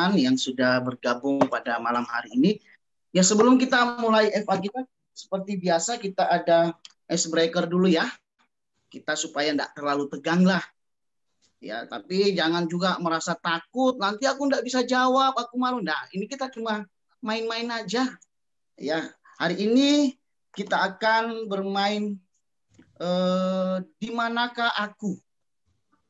teman-teman yang sudah bergabung pada malam hari ini. Ya, sebelum kita mulai FA kita, seperti biasa kita ada icebreaker dulu ya. Kita supaya tidak terlalu tegang lah. Ya, tapi jangan juga merasa takut. Nanti aku tidak bisa jawab, aku malu. Nah, ini kita cuma main-main aja. Ya, hari ini kita akan bermain di manakah aku?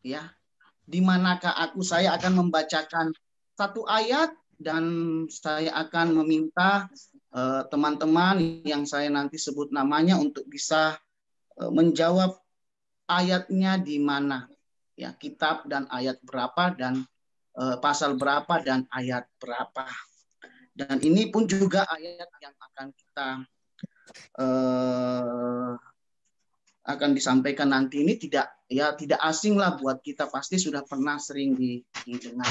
Ya, di manakah aku? Saya akan membacakan satu ayat dan saya akan meminta teman-teman yang saya nanti sebut namanya untuk bisa menjawab ayatnya di mana. Ya, kitab dan ayat berapa dan pasal berapa dan ayat berapa. Dan ini pun juga ayat yang akan kita akan disampaikan nanti ini tidak asing lah buat kita, pasti sudah pernah sering didengar.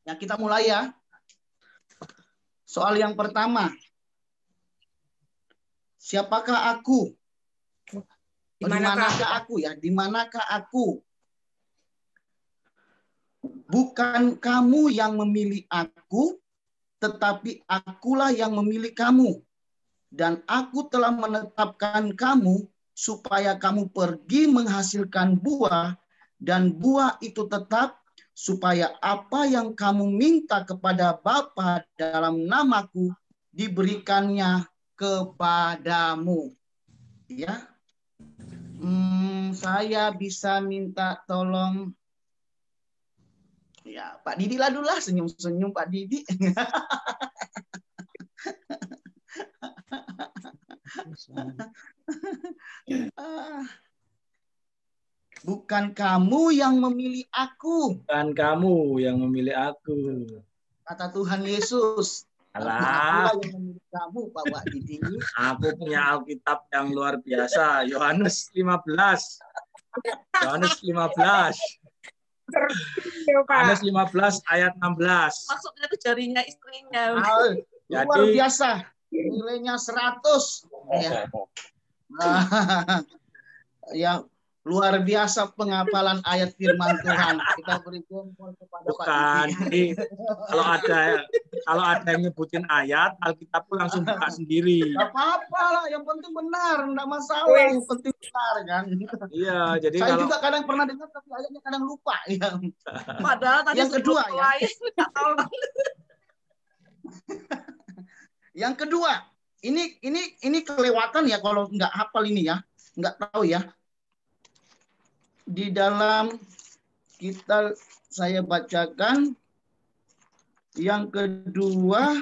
Ya, kita mulai ya. Soal yang pertama. Siapakah aku? Di manakah aku ya? Di manakah aku? Bukan kamu yang memilih aku, tetapi akulah yang memilih kamu. Dan aku telah menetapkan kamu supaya kamu pergi menghasilkan buah, dan buah itu tetap, supaya apa yang kamu minta kepada Bapa dalam namaku diberikannya kepadamu. Ya, saya bisa minta tolong. Ya, Pak Didi lah dulu lah, senyum-senyum Pak Didi. Bukan kamu yang memilih aku. Bukan kamu yang memilih aku. Kata Tuhan Yesus. Alah. Aku yang memilih kamu, Pak Didi. Aku punya Alkitab yang luar biasa. Yohanes 15. Yohanes 15. Yohanes 15 ayat 16. Maksudnya itu jarinya istrinya. Luar biasa. Nilainya 100. Ya, luar biasa penghafalan ayat firman Tuhan. Kita beri jempol kepada Bukan. Pak Didi. Kalau ada yang nyebutin ayat, Alkitab pun langsung buka sendiri. Gak apa-apa lah, yang penting benar, enggak masalah, yang penting benar kan. Iya, jadi saya juga kadang pernah dengar tapi ayatnya kadang lupa. Ya. Padahal tadi yang kedua ya. Yang kedua, ini kelewatan ya kalau nggak hafal ini ya, nggak tahu ya. Di dalam kita saya bacakan yang kedua,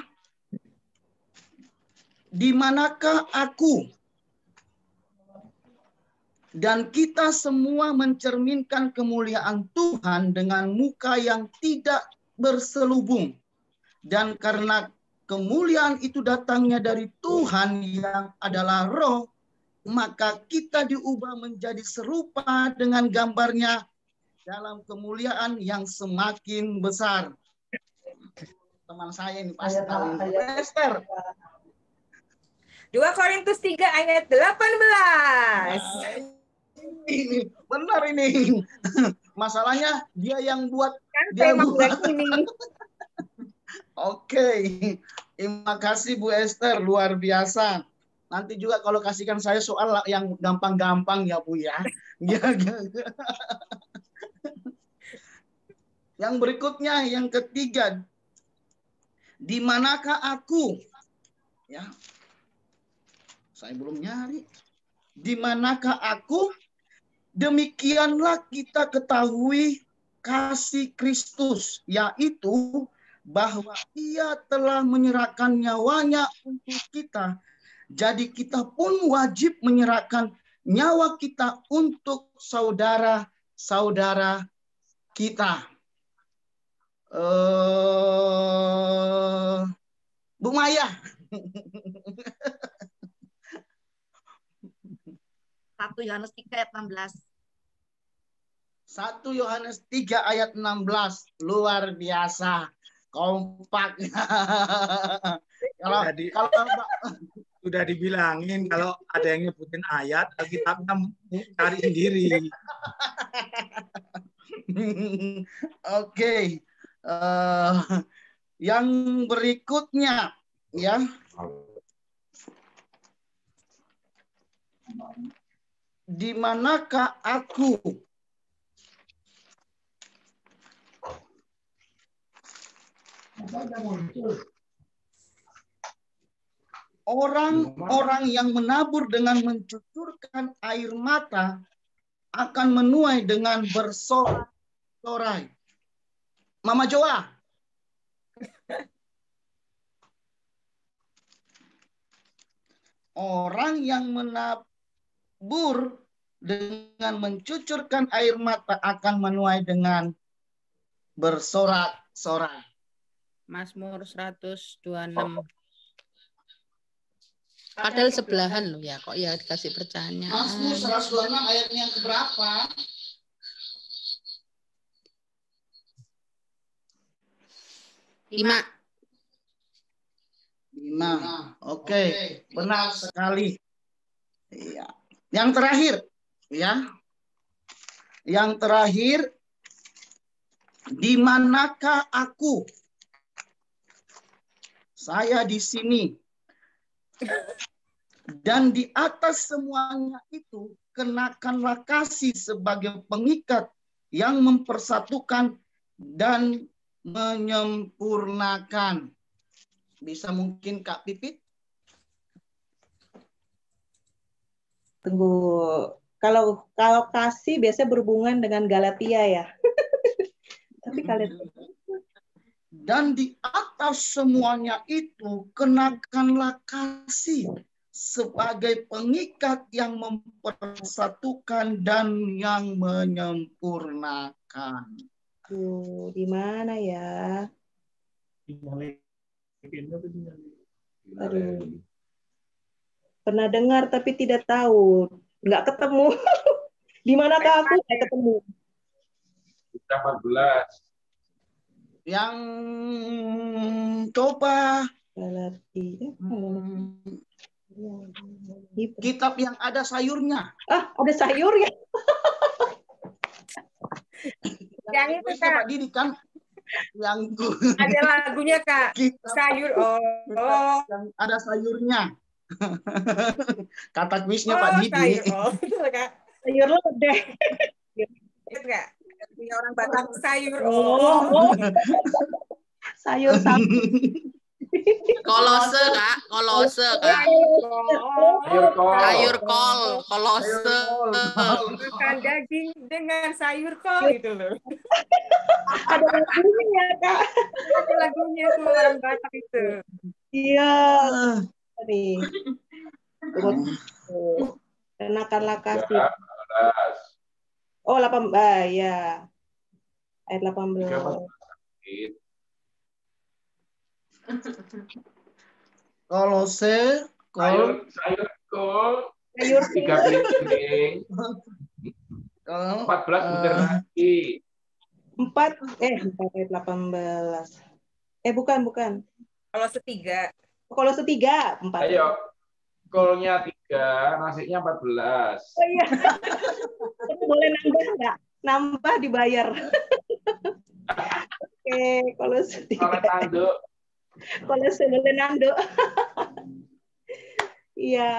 di manakah aku? Dan kita semua mencerminkan kemuliaan Tuhan dengan muka yang tidak berselubung. Dan karena kemuliaan itu datangnya dari Tuhan yang adalah Roh, maka kita diubah menjadi serupa dengan gambarnya dalam kemuliaan yang semakin besar. Teman saya ini pasti tahu. Esther. 2 Korintus 3 ayat 18. Ini benar ini. Masalahnya dia yang buat. Kan saya buat ini. Oke. Terima kasih Bu Esther, luar biasa. Nanti juga kalau kasihkan saya soal yang gampang-gampang ya Bu ya. Yang berikutnya, yang ketiga. Di manakah aku? Ya. Saya belum nyari. Di manakah aku? Demikianlah kita ketahui kasih Kristus, yaitu bahwa Ia telah menyerahkan nyawanya untuk kita. Jadi kita pun wajib menyerahkan nyawa kita untuk saudara-saudara kita. Bu Maya. 1 Yohanes 3 ayat 16. 1 Yohanes 3 ayat 16. Luar biasa. Kompak. kalau sudah dibilangin kalau ada yang nyebutin ayat, Alkitabnya cari sendiri. Oke. Eh, yang berikutnya, ya. Di manakah aku? Orang-orang yang menabur dengan mencucurkan air mata akan menuai dengan bersorak-sorai. Mama Joa. Orang yang menabur dengan mencucurkan air mata akan menuai dengan bersorak-sorai. Mazmur 126. Padahal sebelahan loh ya, kok ya dikasih pertanyaan. Mazmur 126 ayat yang keberapa? 5. 5. Oke, benar sekali. Iya. Yang terakhir, ya. Yang terakhir, di manakah aku? Saya di sini. Dan di atas semuanya itu, kenakanlah kasih sebagai pengikat yang mempersatukan dan menyempurnakan. Bisa mungkin Kak Pipit? Tunggu. Kalau kasih biasanya berhubungan dengan Galatia ya. Tapi kalian Dan di atas semuanya itu, kenakanlah kasih sebagai pengikat yang mempersatukan dan yang menyempurnakan. di mana ya? Aduh. Pernah dengar tapi tidak tahu. Nggak ketemu. Di manakah aku? Nggak ketemu. 14. Yang coba Galatia. kitab yang ada sayurnya. Ah, ada sayurnya. Yang itu Kuisnya Kak, Pak Didi kan yang ada lagunya Kak. kitab Sayur. yang ada sayurnya. Kata kuisnya Pak Didi. Sayur. Betul Kak. Sayur lodeh. Ingat nggak? Punya orang Batak sayur. Sayur sapi. Kolose, Kak. Kolose, Kak. Sayur kol. Kolose. Makan daging dengan sayur kol itu loh. Ada lagunya ya, Kak. Ada lagunya tuh orang Batak itu. Iya. Nih. Kenakanlah kasih. 13. Oh, 18. Ya. Ayat 18. Kolose, kol, Sayur kol. Sayur 3 piring. 14 butir nasi. 4 ayat 18. Bukan. Kalau setiga. Kalau setiga 4. Ayo. Kolnya 3, nasinya 14. Oh iya. Boleh nambah nggak? Nambah dibayar. Oke, kalau setiga. Kalau tanduk. Kalau boleh nanduk. Iya.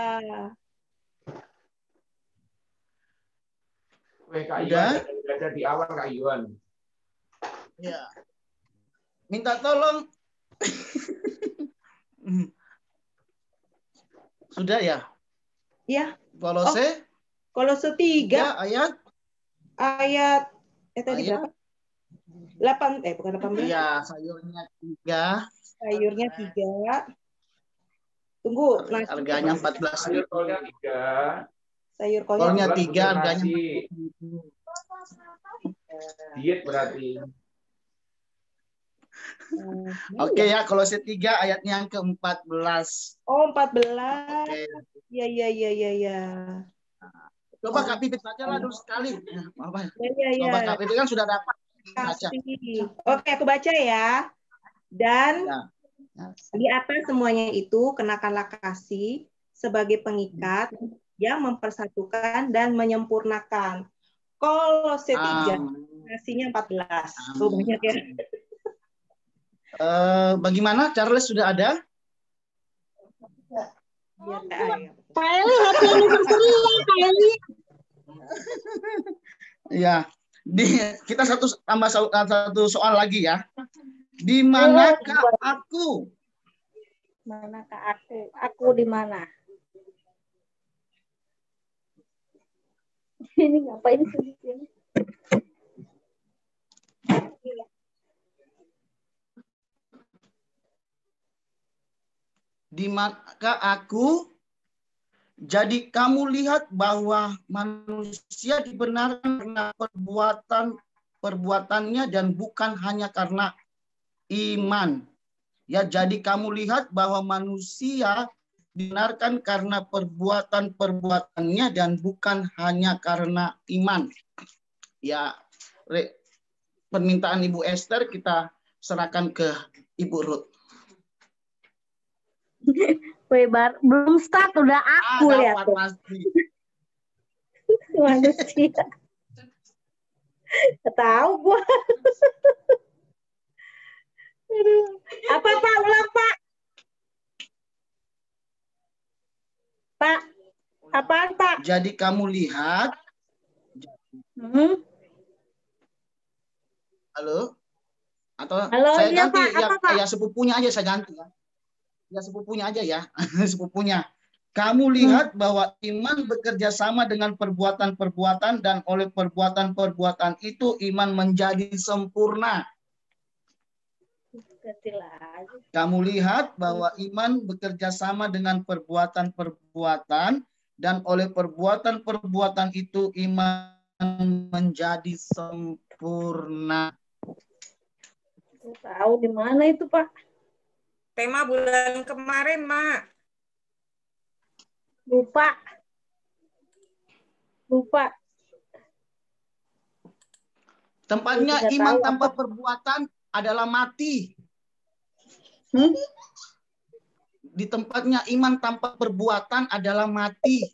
Weh, Kak Iwan ada di awal Kak Iwan. ya. Minta tolong. Sudah ya? Iya. Kolose, Kalau setiga ayat tadi ayat. berapa? 8 bukan 18. Iya, sayurnya 3. Sayurnya 3. Tunggu, nasi. Harganya 14.000. Sayur kolnya 3. Sayur Kolnya 3, 14 butir harganya nasi. 14.000. Diet berarti. Oke ya, kalau setiga ayatnya yang ke-14. Oh, 14. Oke. Iya. Coba Kak Pipit baca lah dulu sekali. Apa? Iya. Coba Kak Pipit kan sudah dapat. Baca. Kasih. Oke, aku baca ya. Dan Ya. di atas semuanya itu kenakanlah kasih sebagai pengikat yang mempersatukan dan menyempurnakan. Kolose 3, nasinya 14. Oh, banyak ya. Bagaimana? Charles sudah ada? Pak Eli, happy anniversary ya, Pak Eli. Ya, kita tambah satu soal lagi ya. Di manakah aku? Manakah aku? Aku di mana? Ini ngapain sih? Di manakah aku? Jadi kamu lihat bahwa manusia dibenarkan karena perbuatannya dan bukan hanya karena iman. Ya, jadi kamu lihat bahwa manusia dibenarkan karena perbuatannya dan bukan hanya karena iman. Ya, permintaan Ibu Esther kita serahkan ke Ibu Ruth. Belum start udah aku lihat tuh. Manusia. Tahu gua. Apa Pak? Ulang Pak. Pak. Apaan Pak? Jadi kamu lihat. Halo? Atau halo, saya iya, ganti Pak. ya sepupunya aja saya ganti ya. Ya sepupunya aja ya, sepupunya. Kamu lihat bahwa iman bekerja sama dengan perbuatan-perbuatan dan oleh perbuatan-perbuatan itu iman menjadi sempurna. Kamu lihat bahwa iman bekerja sama dengan perbuatan-perbuatan dan oleh perbuatan-perbuatan itu iman menjadi sempurna. Tahu di mana itu Pak? Tema bulan kemarin, Mak. Lupa. Tempatnya iman tanpa perbuatan adalah mati. Di tempatnya iman tanpa perbuatan adalah mati.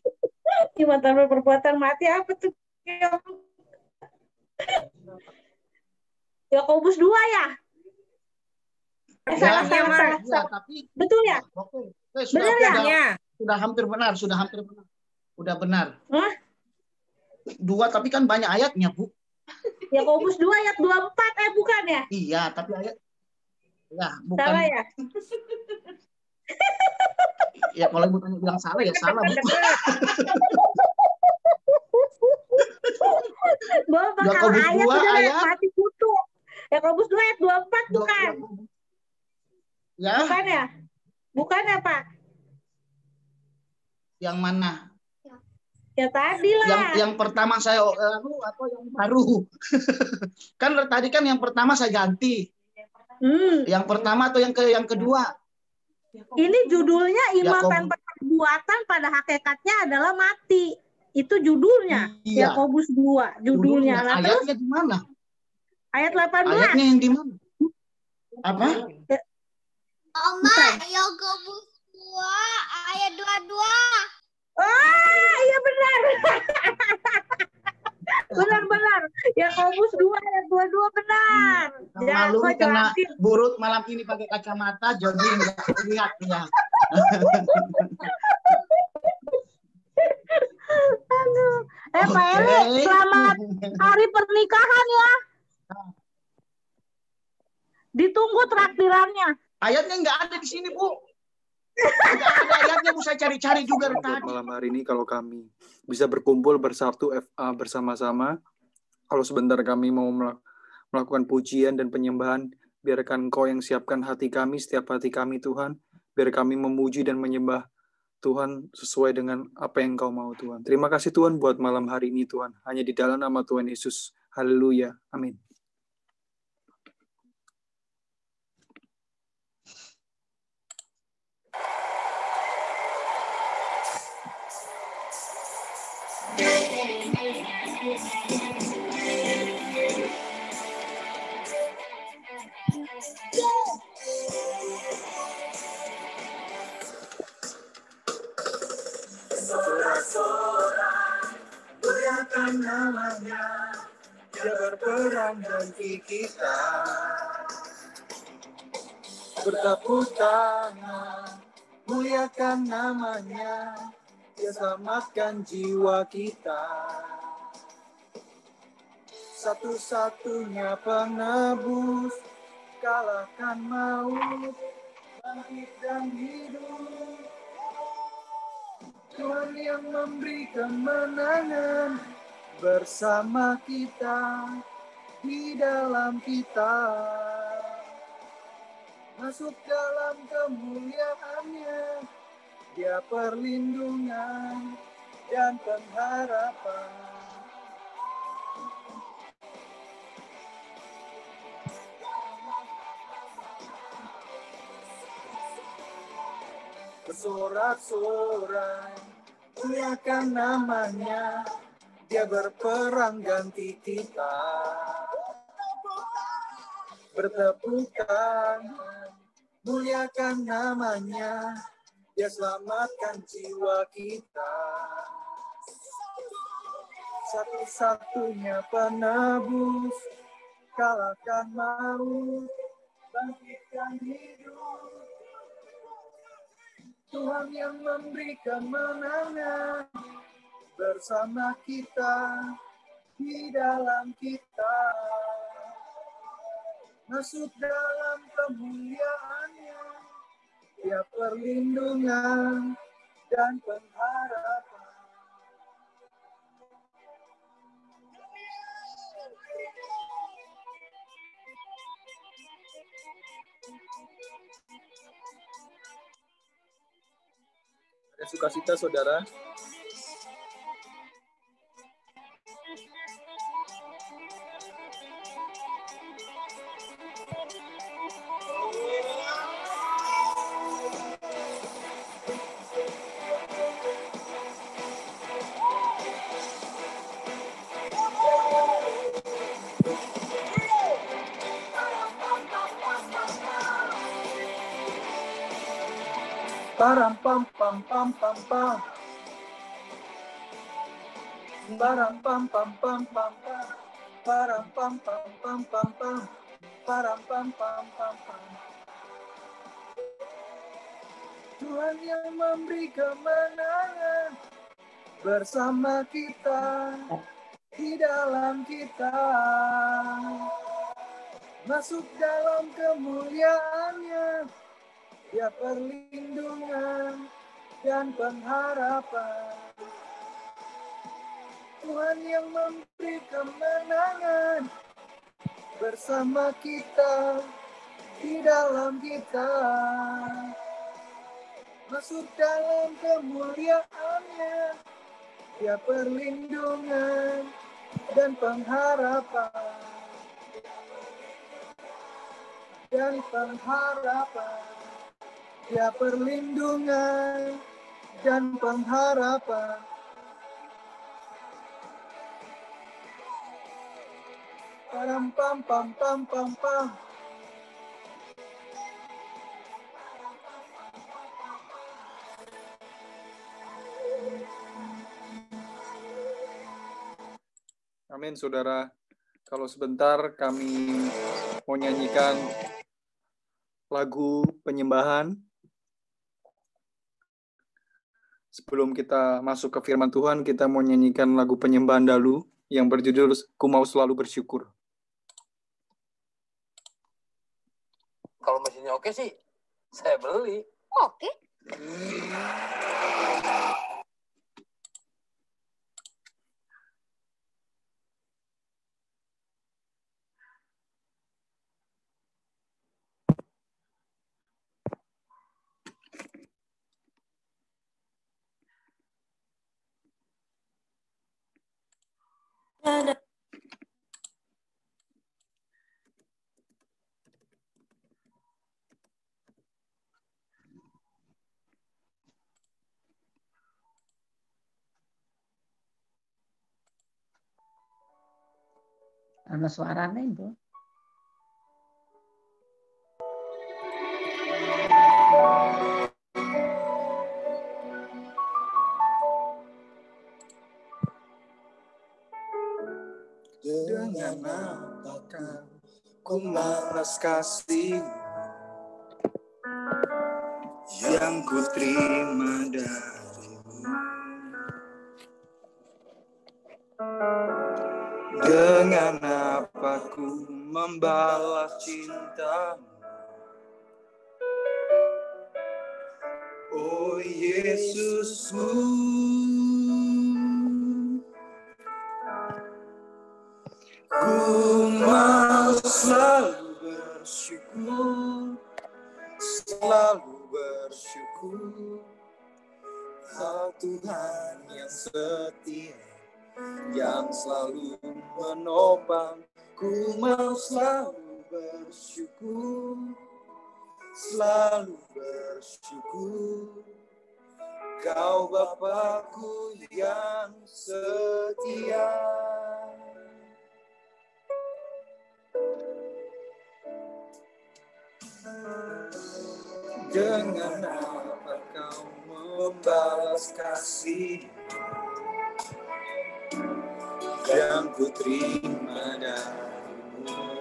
Iman tanpa perbuatan mati apa tuh? Yakobus 2 ya? Salah. Tapi betul ya? Benar ya? Sudah hampir benar. Udah benar. Hah? 2 tapi kan banyak ayatnya, Bu. Yakobus 2 ayat 24 bukan ya? Iya, tapi ayat ya, bukan. Salah ya? Ya kalau Ibu tanya bilang salah ya salah, Bu. Yakobus 2 ayat mati kutu. Yakobus 2 ayat 24 bukan? Ya. Bukan ya? Bukan ya, Pak? Yang mana? Ya tadi lah. Yang pertama saya atau yang baru? Kan tadi kan yang pertama saya ganti. Yang pertama atau yang kedua? Ini judulnya iman tanpa perbuatan pada hakikatnya adalah mati. Itu judulnya. Iya. Yakobus 2 judulnya. Ayatnya di mana? Ayat 18. Ayatnya yang di mana? Apa? Oma, Yakobus 2 ayat 22. Oh, iya benar. Benar. Yakobus 2 ayat 22 benar. Malu karena burut malam ini pakai kacamata jadi nggak lihat ya. Aduh. Pak Eli, selamat hari pernikahan ya. Ditunggu traktirannya. Ayatnya nggak ada di sini, Bu. Nggak ada ayatnya, Bu. Saya cari-cari juga tadi. Malam hari ini kalau kami bisa berkumpul bersatu FA bersama-sama, kalau sebentar kami mau melakukan pujian dan penyembahan, biarkan Engkau yang siapkan hati kami, setiap hati kami Tuhan, biar kami memuji dan menyembah Tuhan sesuai dengan apa yang Engkau mau Tuhan. Terima kasih Tuhan buat malam hari ini Tuhan. Hanya di dalam nama Tuhan Yesus. Haleluya. Amin. Sorak-sorai, beriakan namanya, dia berperang bagi kita. bertepuk tangan, muliakan namanya, Dia selamatkan jiwa kita. Satu-satunya penebus, kalahkan maut, bangkit dan hidup. Tuhan yang memberi kemenangan bersama kita, di dalam kita. Masuk dalam kemuliaan-Nya, Dia perlindungan dan pengharapan. Bersorak-sorai, muliakan namanya, Dia berperang ganti kita. Bertepuk tangan, muliakan namanya, Dia selamatkan jiwa kita. Satu-satunya penebus, kalahkan maut, bangkitkan hidup. Tuhan yang memberi kemenangan bersama kita, di dalam kita. Masuk dalam kemuliaan-Nya, Dia perlindungan dan pengharapan. Ada sukacita, saudara? Param pam pam pam pam pam. Param pam pam pam pam pam. Param pam pam pam pam pam. Param pam pam pam pam. Tuhan yang memberi kemenangan bersama kita, di dalam kita. Masuk dalam kemuliaan-Nya, Dia perlindungan dan pengharapan. Tuhan yang memberi kemenangan bersama kita, di dalam kita. Masuk dalam kemuliaan-Nya, Dia perlindungan dan pengharapan. Dan pengharapan. Dia perlindungan dan pengharapan. Param pam pam pam pam pam. Amin, saudara. Kalau sebentar kami mau nyanyikan lagu penyembahan. Sebelum kita masuk ke firman Tuhan, kita mau nyanyikan lagu penyembahan dahulu yang berjudul Ku Mau Selalu Bersyukur. Kalau mesinnya oke sih, saya beli. Oke. Ana suaranya itu. Dengan apakah ku malas kasih, yang ku terima darimu. Dengan apa ku membalas cintamu, oh Yesusku. Ku mau selalu bersyukur, selalu bersyukur. Kau Tuhan yang setia, yang selalu menopang. Ku mau selalu bersyukur, selalu bersyukur. Kau Bapakku yang setia. Dengan apa kau membalas kasih yang ku terima darimu.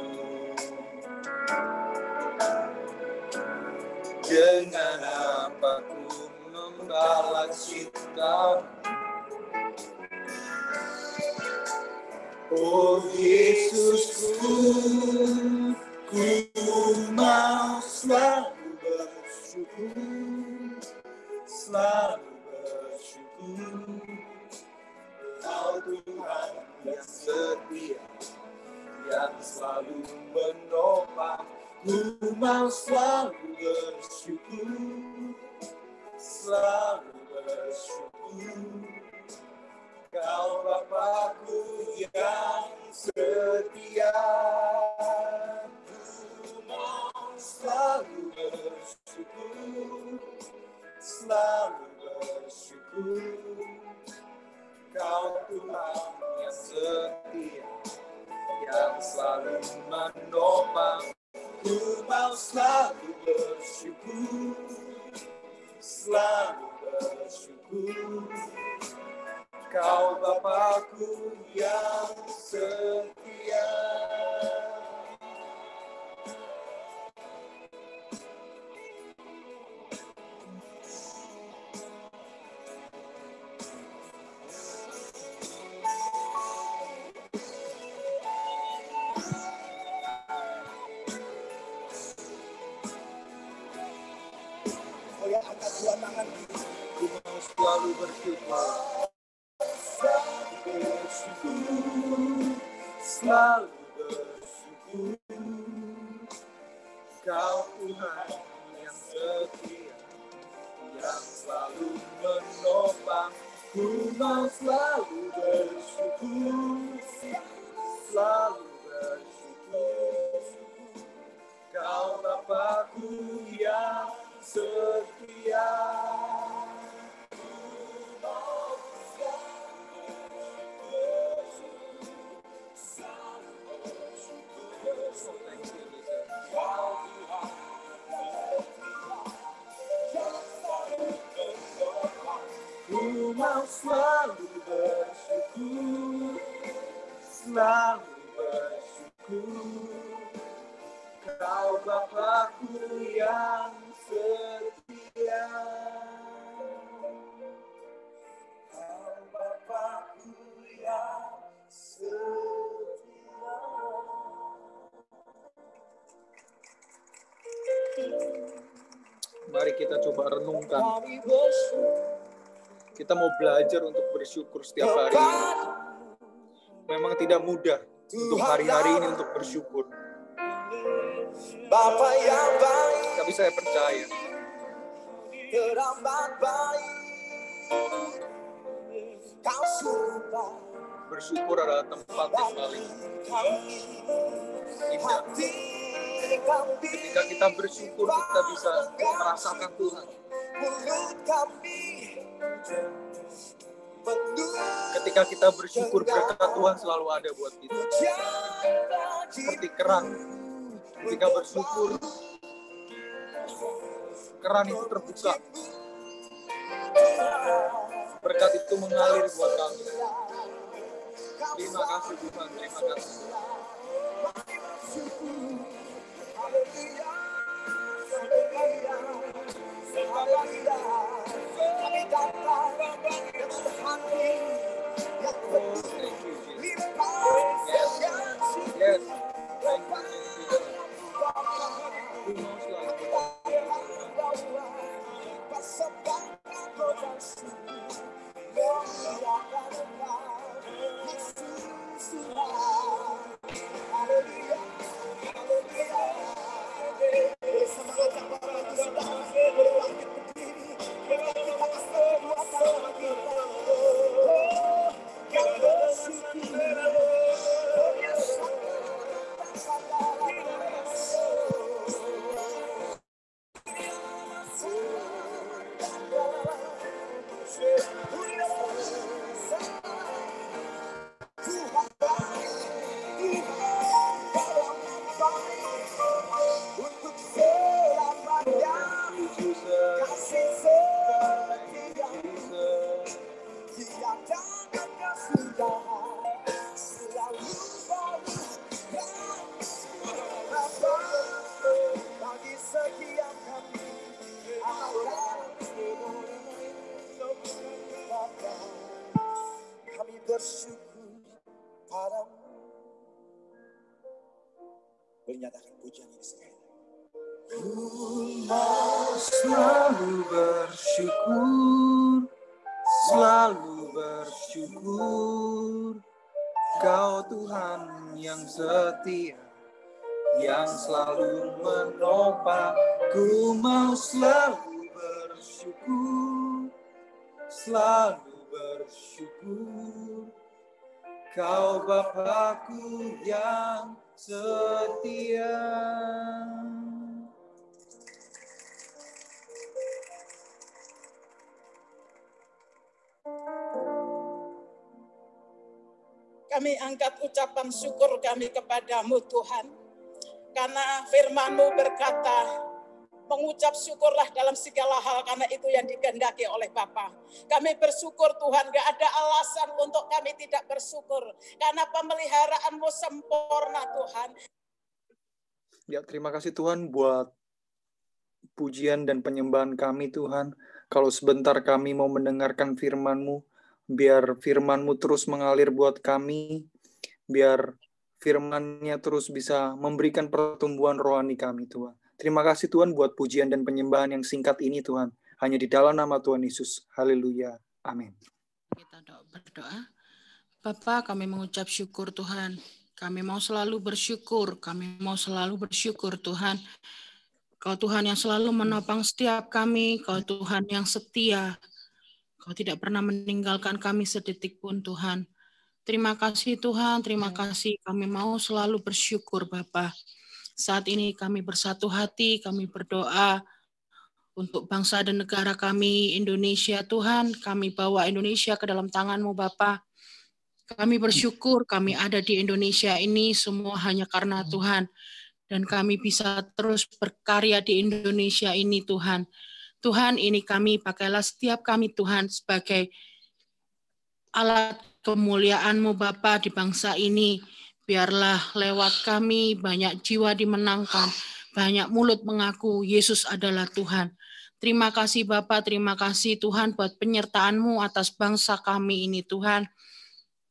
Dengan apa ku membalas cinta, oh Yesusku. Ku mau selalu bersyukur, selalu bersyukur. Kau Tuhan yang setia, yang selalu menopang. Ku mau selalu bersyukur, selalu bersyukur. Kau Bapakku yang setia. Ku mau selalu bersyukur, selalu bersyukur. Kau Tuhan yang setia, yang selalu menopang. Ku mau selalu bersyukur, selalu bersyukur. Kau Bapakku yang setia. Oh ya, angkat dua tangan. Ku mau selalu bersyukur, selalu bersyukur. Kau Tuhan yang setia, yang selalu menopang. Ku mau selalu bersyukur, selalu bersyukur. Kau Bapakku yang setia. Ku mau selalu bersyukur, selalu bersyukur. Kau Bapakku yang setia. Kau Bapakku yang setia. Mari kita coba renungkan. Kita mau belajar untuk bersyukur setiap hari. Memang tidak mudah untuk hari-hari ini untuk bersyukur. Bapa yang baik, tapi saya percaya teramat baik. Kau suka bersyukur adalah tempat yang paling indah. Ketika kita bersyukur, kita bisa merasakan Tuhan. Ketika kita bersyukur, berkat Tuhan selalu ada buat kita. Seperti keran, ketika bersyukur, keran itu terbuka. Berkat itu mengalir buat kami. Terima kasih Tuhan, terima kasih. Kami datang dengan hati yang penuh limpahan yang syukur. Persembahkan doa syukur memuliakan Engkau, Yesus Tuhan. Haleluya, haleluya. Semangat yang baru itu sudah berlangit berdiri. Kita kasih dua tangan kita. Yang bersyukur. Untuk selamanya kasih setiamu tiada kesudahan selalu baru yang apa bagi setiap kami akan kami bersyukur padamu. Menyatakan pujian ini sekali. Ku mau selalu bersyukur, selalu bersyukur. Kau Tuhan yang setia, yang selalu menopang. Ku mau selalu bersyukur, selalu bersyukur. Kau Bapakku yang setia. Kami angkat ucapan syukur kami kepadamu Tuhan. Karena firman-Mu berkata, mengucap syukurlah dalam segala hal karena itu yang dikehendaki oleh Bapa. Kami bersyukur Tuhan, gak ada alasan untuk kami tidak bersyukur. Karena pemeliharaan-Mu sempurna Tuhan. Ya, terima kasih Tuhan buat pujian dan penyembahan kami Tuhan. Kalau sebentar kami mau mendengarkan firman-Mu, biar firman-Mu terus mengalir buat kami, biar firman-Nya terus bisa memberikan pertumbuhan rohani kami Tuhan. Terima kasih Tuhan buat pujian dan penyembahan yang singkat ini Tuhan. Hanya di dalam nama Tuhan Yesus. Haleluya. Amin. Kita berdoa. Bapa, kami mengucap syukur Tuhan. Kami mau selalu bersyukur. Kami mau selalu bersyukur Tuhan. Kau Tuhan yang selalu menopang setiap kami. Kau Tuhan yang setia. Kau tidak pernah meninggalkan kami sedetik pun Tuhan. Terima kasih Tuhan. Terima kasih. Kami mau selalu bersyukur Bapa. Saat ini kami bersatu hati, kami berdoa untuk bangsa dan negara kami, Indonesia Tuhan. Kami bawa Indonesia ke dalam tangan-Mu Bapa. Kami bersyukur kami ada di Indonesia ini semua hanya karena Tuhan. Dan kami bisa terus berkarya di Indonesia ini Tuhan. Tuhan, ini kami, pakailah setiap kami Tuhan sebagai alat kemuliaan-Mu Bapa di bangsa ini. Biarlah lewat kami banyak jiwa dimenangkan, banyak mulut mengaku Yesus adalah Tuhan. Terima kasih Bapa, terima kasih Tuhan buat penyertaan-Mu atas bangsa kami ini Tuhan.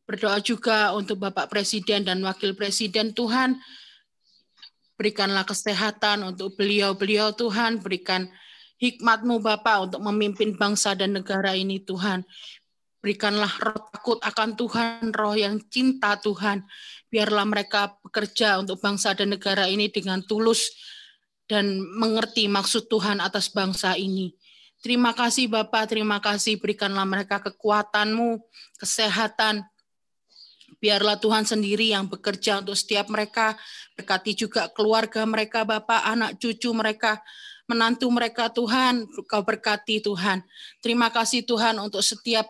Berdoa juga untuk Bapak Presiden dan Wakil Presiden Tuhan. Berikanlah kesehatan untuk beliau-beliau Tuhan, berikan hikmat-Mu Bapa untuk memimpin bangsa dan negara ini Tuhan. Berikanlah roh takut akan Tuhan, roh yang cinta Tuhan. Biarlah mereka bekerja untuk bangsa dan negara ini dengan tulus dan mengerti maksud Tuhan atas bangsa ini. Terima kasih Bapa, terima kasih. Berikanlah mereka kekuatan-Mu, kesehatan. Biarlah Tuhan sendiri yang bekerja untuk setiap mereka. Berkati juga keluarga mereka, Bapa, anak cucu mereka, menantu mereka Tuhan. Kau berkati Tuhan. Terima kasih Tuhan untuk setiap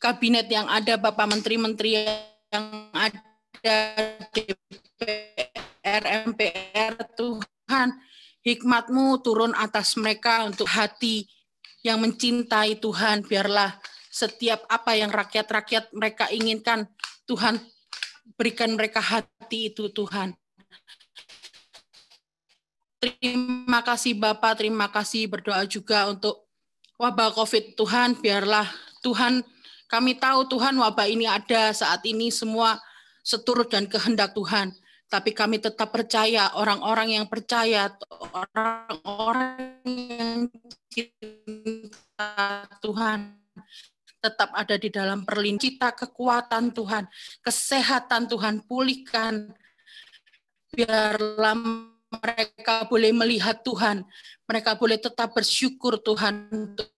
kabinet yang ada, Bapak Menteri-Menteri yang ada, DPR, MPR, Tuhan, hikmat-Mu turun atas mereka untuk hati yang mencintai Tuhan. Biarlah setiap apa yang rakyat-rakyat mereka inginkan, Tuhan berikan mereka hati itu Tuhan. Terima kasih Bapak, terima kasih berdoa juga untuk wabah COVID. Tuhan, biarlah Tuhan, kami tahu Tuhan wabah ini ada saat ini semua seturut dan kehendak Tuhan. Tapi kami tetap percaya, orang-orang yang percaya, orang-orang yang cinta Tuhan, tetap ada di dalam perlindungan. Cita kekuatan Tuhan, kesehatan Tuhan, pulihkan. Biarlah mereka boleh melihat Tuhan, mereka boleh tetap bersyukur Tuhan untuk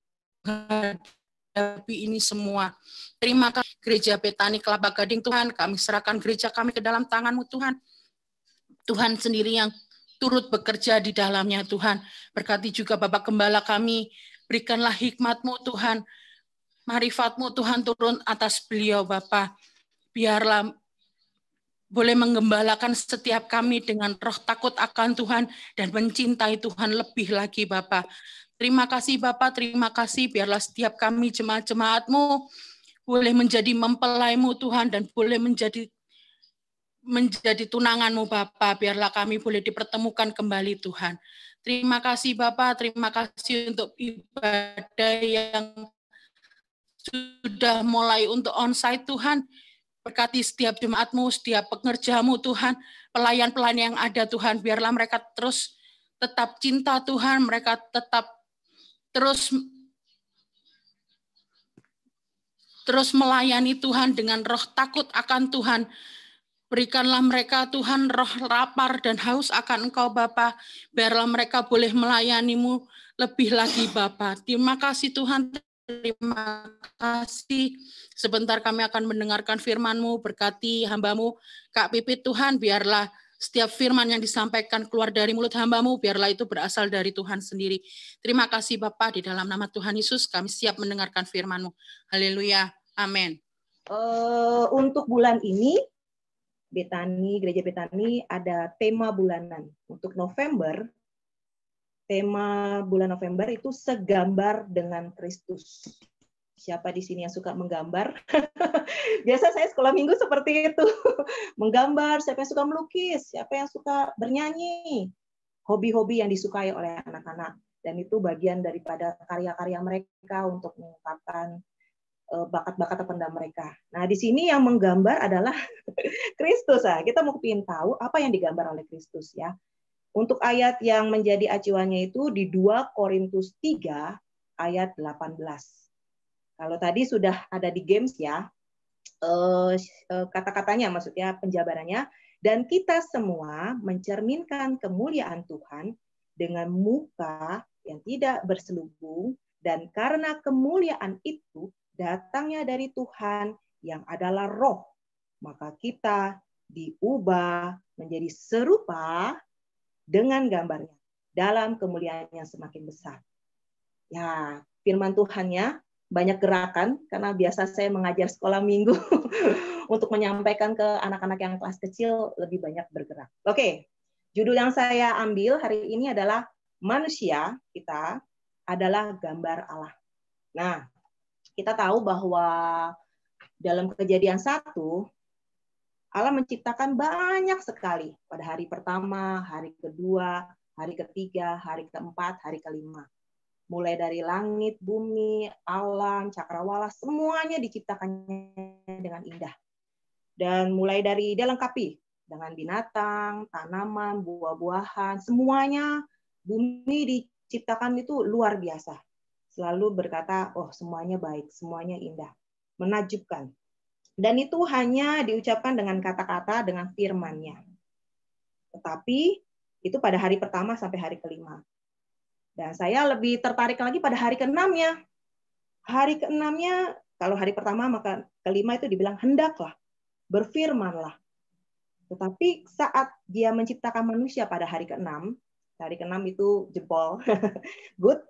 menghadapi ini semua. Terima kasih Gereja Betani Kelapa Gading Tuhan, kami serahkan gereja kami ke dalam tangan-Mu Tuhan. Tuhan sendiri yang turut bekerja di dalamnya Tuhan. Berkati juga Bapak Gembala kami, berikanlah hikmat-Mu Tuhan, marifat-Mu Tuhan turun atas beliau Bapak. Biarlah boleh menggembalakan setiap kami dengan roh takut akan Tuhan dan mencintai Tuhan lebih lagi Bapak. Terima kasih Bapak, terima kasih. Biarlah setiap kami jemaat-jemaat-Mu boleh menjadi mempelai-Mu Tuhan dan boleh menjadi tunangan-Mu Bapa, biarlah kami boleh dipertemukan kembali Tuhan. Terima kasih Bapa, terima kasih untuk ibadah yang sudah mulai untuk onsite Tuhan. Berkati setiap jemaat-Mu, setiap pekerja-Mu Tuhan, pelayan-pelayan yang ada Tuhan, biarlah mereka terus tetap cinta Tuhan, mereka tetap terus melayani Tuhan dengan roh takut akan Tuhan. Berikanlah mereka Tuhan roh lapar dan haus akan Engkau Bapa. Biarlah mereka boleh melayani-Mu lebih lagi Bapa. Terima kasih Tuhan. Terima kasih. Sebentar kami akan mendengarkan firman-Mu. Berkati hamba-Mu Kak Pipit Tuhan. Biarlah setiap firman yang disampaikan keluar dari mulut hamba-Mu. Biarlah itu berasal dari Tuhan sendiri. Terima kasih Bapa. Di dalam nama Tuhan Yesus kami siap mendengarkan firman-Mu. Haleluya. Amin. Untuk bulan ini Betani, Gereja Betani ada tema bulanan. Untuk November, tema bulan November itu segambar dengan Kristus. Siapa di sini yang suka menggambar? Biasa saya sekolah minggu seperti itu. Menggambar, siapa yang suka melukis, siapa yang suka bernyanyi. Hobi-hobi yang disukai oleh anak-anak. Dan itu bagian daripada karya-karya mereka untuk mengungkapkan bakat-bakat terpendam mereka. Nah, di sini yang menggambar adalah Kristus. Nah, kita mau ingin tahu apa yang digambar oleh Kristus ya. Untuk ayat yang menjadi acuannya itu di 2 Korintus 3 ayat 18. Kalau tadi sudah ada di games ya, kata-katanya maksudnya penjabarannya, dan kita semua mencerminkan kemuliaan Tuhan dengan muka yang tidak berselubung, dan karena kemuliaan itu datangnya dari Tuhan yang adalah roh, maka kita diubah menjadi serupa dengan gambarnya dalam kemuliaan yang semakin besar. Ya, firman Tuhannya banyak gerakan, karena biasa saya mengajar sekolah minggu untuk menyampaikan ke anak-anak yang kelas kecil lebih banyak bergerak. Oke, judul yang saya ambil hari ini adalah manusia kita adalah gambar Allah. Nah, kita tahu bahwa dalam Kejadian 1, Allah menciptakan banyak sekali pada hari pertama, hari kedua, hari ketiga, hari keempat, hari kelima. Mulai dari langit, bumi, alam, cakrawala, semuanya diciptakannya dengan indah. Dan mulai dari dia lengkapi dengan binatang, tanaman, buah-buahan, semuanya bumi diciptakan itu luar biasa. Selalu berkata, oh semuanya baik, semuanya indah, menakjubkan. Dan itu hanya diucapkan dengan kata-kata, dengan firman-Nya. Tetapi itu pada hari pertama sampai hari kelima. Dan saya lebih tertarik lagi pada hari ke-6-nya. Hari ke-6-nya, kalau hari pertama maka kelima itu dibilang hendaklah, berfirmanlah. Tetapi saat dia menciptakan manusia pada hari ke-6, hari ke-6 itu jebol, good,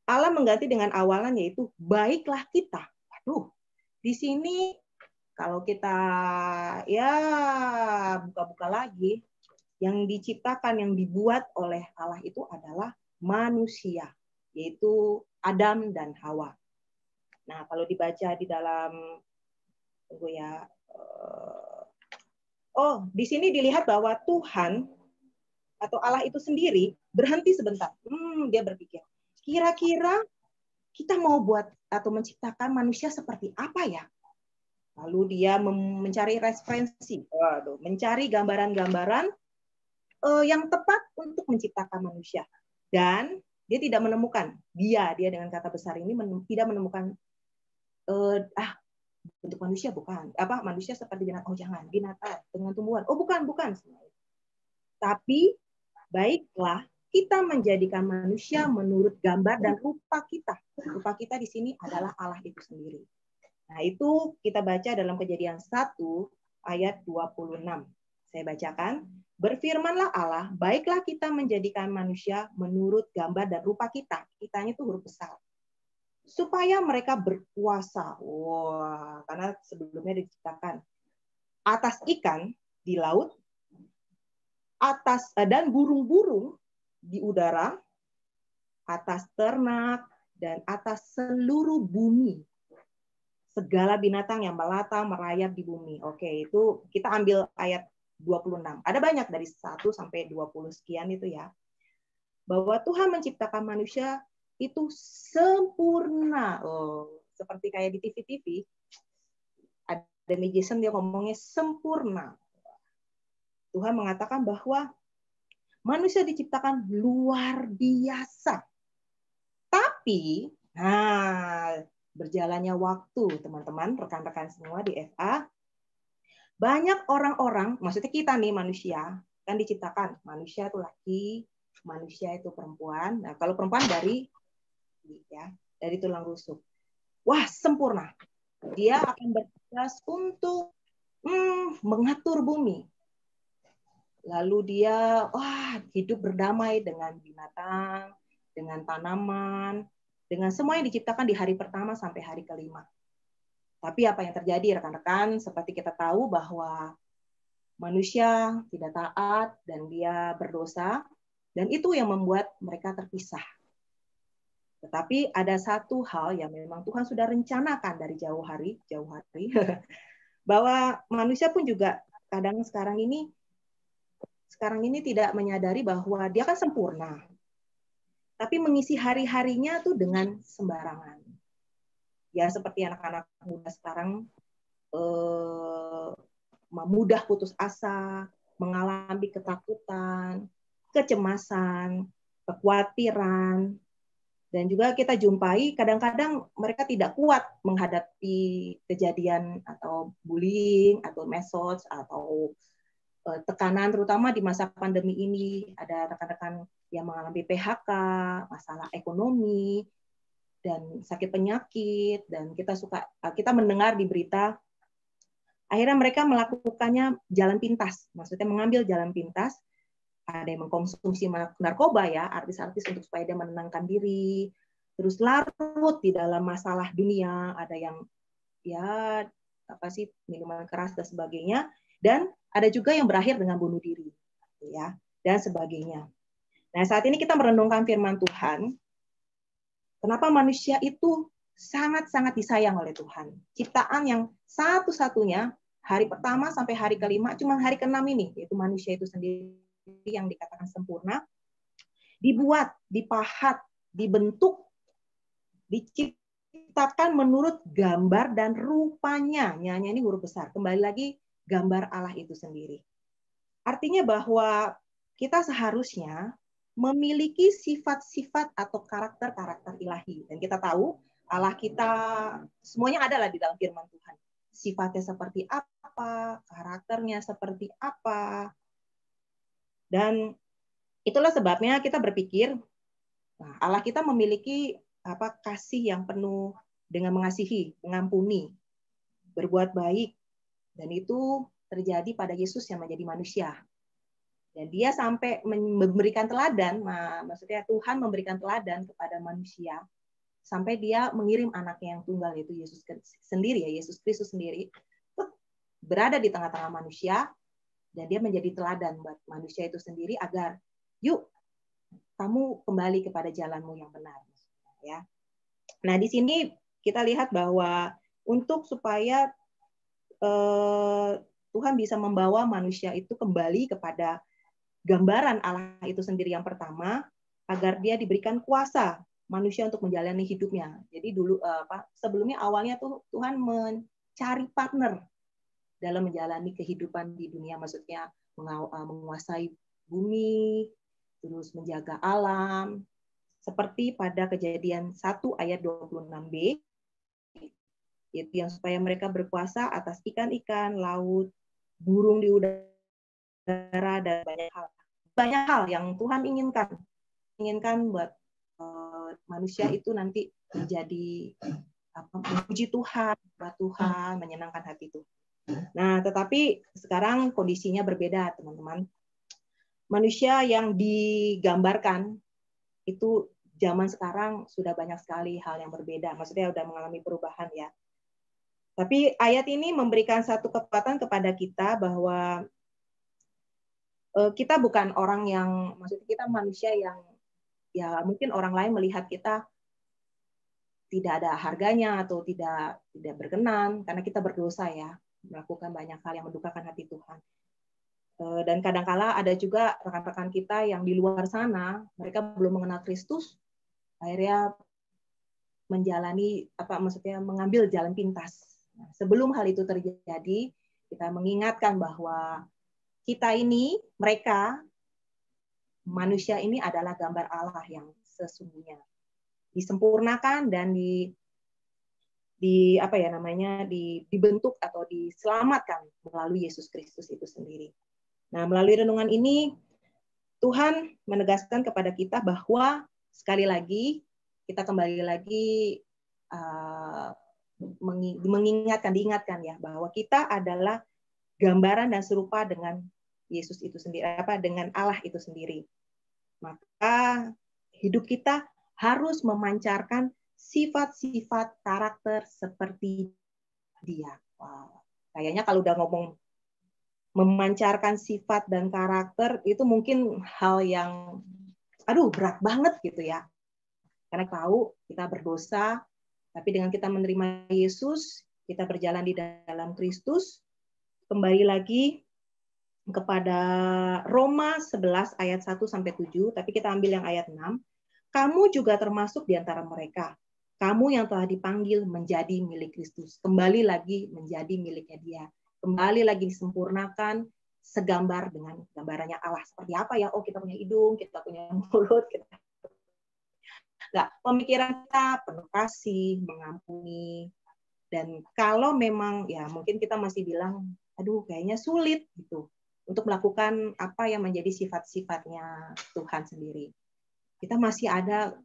Allah mengganti dengan awalan yaitu baiklah kita. Waduh, di sini kalau kita ya buka-buka lagi, yang diciptakan, yang dibuat oleh Allah itu adalah manusia, yaitu Adam dan Hawa. Nah, kalau dibaca di dalam, tunggu ya, di sini dilihat bahwa Tuhan atau Allah itu sendiri berhenti sebentar. Dia berpikir, kira-kira kita mau buat atau menciptakan manusia seperti apa ya? Lalu dia mencari referensi, mencari gambaran-gambaran yang tepat untuk menciptakan manusia. Dan dia tidak menemukan, dia dengan kata besar ini tidak menemukan bentuk manusia, bukan. Manusia seperti binatang, jangan, binatang dengan tumbuhan. Bukan. Tapi baiklah kita menjadikan manusia menurut gambar dan rupa kita. Rupa kita di sini adalah Allah itu sendiri. Nah, itu kita baca dalam Kejadian 1 ayat 26. Saya bacakan. Berfirmanlah Allah, baiklah kita menjadikan manusia menurut gambar dan rupa kita. Kitanya itu huruf besar. Supaya mereka berkuasa. Karena sebelumnya diciptakan atas ikan di laut, atas dan burung-burung di udara, atas ternak, dan atas seluruh bumi. Segala binatang yang melata merayap di bumi. Oke, itu kita ambil ayat 26. Ada banyak dari 1 sampai 20 sekian itu ya. Bahwa Tuhan menciptakan manusia itu sempurna. Seperti kayak di TV-TV, ada magician dia ngomongnya sempurna. Tuhan mengatakan bahwa manusia diciptakan luar biasa. Tapi, berjalannya waktu, teman-teman, rekan-rekan semua di FA, banyak orang-orang, maksudnya kita nih manusia, kan diciptakan. Manusia itu laki, manusia itu perempuan. Nah, kalau perempuan dari tulang rusuk. Wah, sempurna. Dia akan bertugas untuk mengatur bumi. Lalu dia hidup berdamai dengan binatang, dengan tanaman, dengan semua yang diciptakan di hari pertama sampai hari kelima. Tapi apa yang terjadi, rekan-rekan? Seperti kita tahu bahwa manusia tidak taat dan dia berdosa, dan itu yang membuat mereka terpisah. Tetapi ada satu hal yang memang Tuhan sudah rencanakan dari jauh hari, bahwa manusia pun juga kadang sekarang ini tidak menyadari bahwa dia kan sempurna. Tapi mengisi hari-harinya tuh dengan sembarangan. Ya seperti anak-anak muda sekarang mudah putus asa, mengalami ketakutan, kecemasan, kekhawatiran, dan juga kita jumpai kadang-kadang mereka tidak kuat menghadapi kejadian atau bullying atau medsos atau tekanan, terutama di masa pandemi ini. Ada rekan-rekan yang mengalami PHK, masalah ekonomi, dan sakit penyakit, dan kita mendengar di berita, akhirnya mereka melakukannya jalan pintas, maksudnya mengambil jalan pintas. Ada yang mengkonsumsi narkoba ya, artis-artis untuk supaya dia menenangkan diri, terus larut di dalam masalah dunia, ada yang minuman keras dan sebagainya, dan ada juga yang berakhir dengan bunuh diri, ya, dan sebagainya. Nah, saat ini kita merenungkan firman Tuhan. Kenapa manusia itu sangat-sangat disayang oleh Tuhan? Ciptaan yang satu-satunya hari pertama sampai hari kelima, cuma hari keenam ini, yaitu manusia itu sendiri yang dikatakan sempurna, dibuat, dipahat, dibentuk, diciptakan menurut gambar dan rupanya. Nyanya ini huruf besar. Kembali lagi, gambar Allah itu sendiri. Artinya bahwa kita seharusnya memiliki sifat-sifat atau karakter-karakter ilahi. Dan kita tahu Allah kita semuanya adalah di dalam firman Tuhan. Sifatnya seperti apa, karakternya seperti apa. Dan itulah sebabnya kita berpikir, Allah kita memiliki kasih yang penuh dengan mengasihi, mengampuni, berbuat baik. Dan itu terjadi pada Yesus yang menjadi manusia. Dan dia sampai memberikan teladan, maksudnya Tuhan memberikan teladan kepada manusia, sampai dia mengirim anaknya yang tunggal, yaitu Yesus sendiri, ya, Yesus Kristus sendiri, berada di tengah-tengah manusia, dan dia menjadi teladan buat manusia itu sendiri agar, yuk, kamu kembali kepada jalanmu yang benar. Ya. Nah, di sini kita lihat bahwa untuk supaya Tuhan bisa membawa manusia itu kembali kepada gambaran Allah itu sendiri yang pertama, agar dia diberikan kuasa manusia untuk menjalani hidupnya. Jadi dulu sebelumnya awalnya tuh Tuhan mencari partner dalam menjalani kehidupan di dunia, maksudnya menguasai bumi, terus menjaga alam, seperti pada Kejadian 1 ayat 26b, yaitu yang supaya mereka berkuasa atas ikan-ikan laut, burung di udara, dan banyak hal yang Tuhan inginkan buat manusia itu nanti menjadi memuji Tuhan, buat Tuhan, menyenangkan hati Tuhan. Nah, tetapi sekarang kondisinya berbeda, teman-teman. Manusia yang digambarkan itu zaman sekarang sudah banyak sekali hal yang berbeda. Maksudnya sudah mengalami perubahan ya. Tapi ayat ini memberikan satu kekuatan kepada kita bahwa kita bukan orang yang, maksudnya kita manusia yang ya mungkin orang lain melihat kita tidak ada harganya atau tidak berkenan karena kita berdosa ya, melakukan banyak hal yang mendukakan hati Tuhan. Dan kadangkala ada juga rekan-rekan kita yang di luar sana, mereka belum mengenal Kristus, akhirnya mengambil jalan pintas. Nah, sebelum hal itu terjadi, kita mengingatkan bahwa kita ini, mereka, manusia ini adalah gambar Allah yang sesungguhnya, disempurnakan dan dibentuk atau diselamatkan melalui Yesus Kristus itu sendiri. Nah, melalui renungan ini Tuhan menegaskan kepada kita bahwa sekali lagi kita kembali lagi diingatkan ya bahwa kita adalah gambaran dan serupa dengan Yesus itu sendiri, dengan Allah itu sendiri. Maka hidup kita harus memancarkan sifat-sifat karakter seperti Dia. Wow. Kayaknya kalau udah ngomong memancarkan sifat dan karakter itu mungkin hal yang berat banget gitu ya. Karena tahu kita berdosa, tapi dengan kita menerima Yesus, kita berjalan di dalam Kristus. Kembali lagi kepada Roma 11 ayat 1 sampai 7, tapi kita ambil yang ayat 6. Kamu juga termasuk di antara mereka. Kamu yang telah dipanggil menjadi milik Kristus. Kembali lagi menjadi miliknya Dia. Kembali lagi disempurnakan segambar dengan gambarannya Allah. Seperti apa ya? Oh, kita punya hidung, kita punya mulut, pemikiran kita penuh kasih, mengampuni. Dan kalau memang ya mungkin kita masih bilang, kayaknya sulit gitu untuk melakukan apa yang menjadi sifat-sifatnya Tuhan sendiri. Kita masih ada